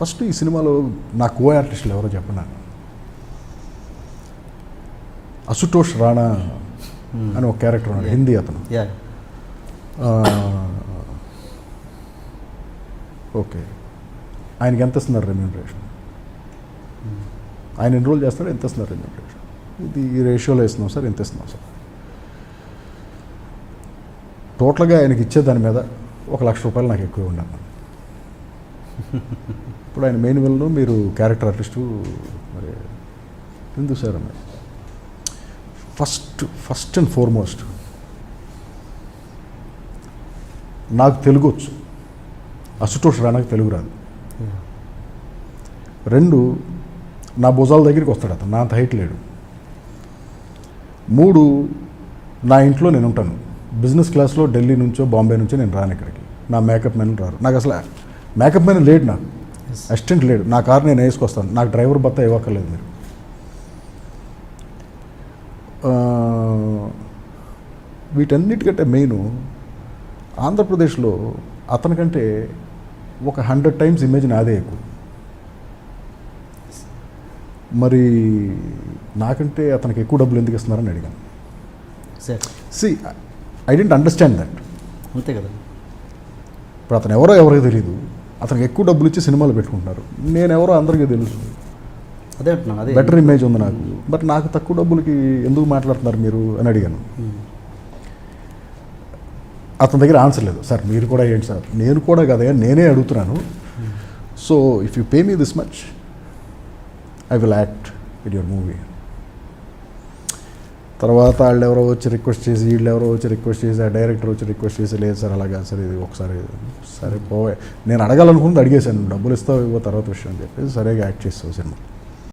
First ఈ సినిమాలో నా కో ఆర్టిస్టులు ఎవరో చెప్పనా, అశుతోష్ రాణా అని ఒక క్యారెక్టర్ ఉన్నాడు, హిందీ అతను. ఓకే, ఆయనకి ఎంత ఇస్తున్నారు రెమ్యూనరేషన్, ఆయన ఎన్రోల్ చేస్తాడు, ఎంత ఇస్తున్నారు రెమ్యూనరేషన్, ఇది ఈ రేషియోలో ఇస్తున్నాం సార్, ఎంత ఇస్తున్నాం సార్. టోటల్గా ఆయనకి ఇచ్చే దాని మీద ₹1,00,000 నాకు ఎక్కువ ఉండాలి. ఇప్పుడు ఆయన మెయిన్ విలను, మీరు క్యారెక్టర్ ఆర్టిస్టు, మరి ఎందుకు సార్ అన్నారు. ఫస్ట్ అండ్ ఫార్మోస్ట్ నాకు తెలుగు వచ్చు, అశుతోష్ రాణాకి తెలుగు రాదు. 2, నా భుజాల దగ్గరికి వస్తాడు అతను, నా అంత హైట్ లేడు. 3, నా ఇంట్లో నేను ఉంటాను, బిజినెస్ క్లాస్లో ఢిల్లీ నుంచో బాంబే నుంచో నేను రాను ఇక్కడికి, నా మేకప్ మ్యాన్ రారు, నాకు అసలు మేకప్ మ్యాన్ లేడు, నాకు అసిస్టెంట్ లేడు, నా కారు నేను వేసుకొస్తాను, నాకు డ్రైవర్ భత్తా ఇవ్వక్కర్లేదు మీరు. వీటన్నిటికంటే మెయిన్ ఆంధ్రప్రదేశ్లో అతనికంటే ఒక 100 times ఇమేజ్ నాదే ఎక్కువ. మరి నాకంటే అతనికి ఎక్కువ డబ్బులు ఎందుకు ఇస్తున్నారని అడిగాను. See I didn't understand that. అంతే కదా, ఇప్పుడు అతను ఎవరికి తెలియదు, అతనికి ఎక్కువ డబ్బులు ఇచ్చి సినిమాలు పెట్టుకుంటున్నారు, నేనెవరో అందరికీ తెలుసు, అదే అంటున్నాను, అదే బెటర్ ఇమేజ్ ఉంది నాకు, బట్ నాకు తక్కువ డబ్బులకి ఎందుకు మాట్లాడుతున్నారు మీరు అని అడిగాను. అతని దగ్గర ఆన్సర్ లేదు. సార్ మీరు కూడా ఏంటి సార్, నేను కూడా కదా, నేనే అడుగుతున్నాను. So if you pay me this much I will act in your movie. తర్వాత వాళ్ళు ఎవరో వచ్చి రిక్వెస్ట్ చేసి, వీళ్ళు ఎవరో వచ్చి రిక్వెస్ట్ చేసి, ఆ డైరెక్టర్ వచ్చి రిక్వెస్ట్ చేసి, లేదు సార్ అలాగా సార్, ఇది ఒకసారి సరే పోవే, నేను అడగాలనుకుంది అడిగేశాను, డబ్బులు ఇస్తావు ఇవ్వ తర్వాత విషయం అని చెప్పేసి సరేగా యాక్ట్ చేస్తావు సినిమా.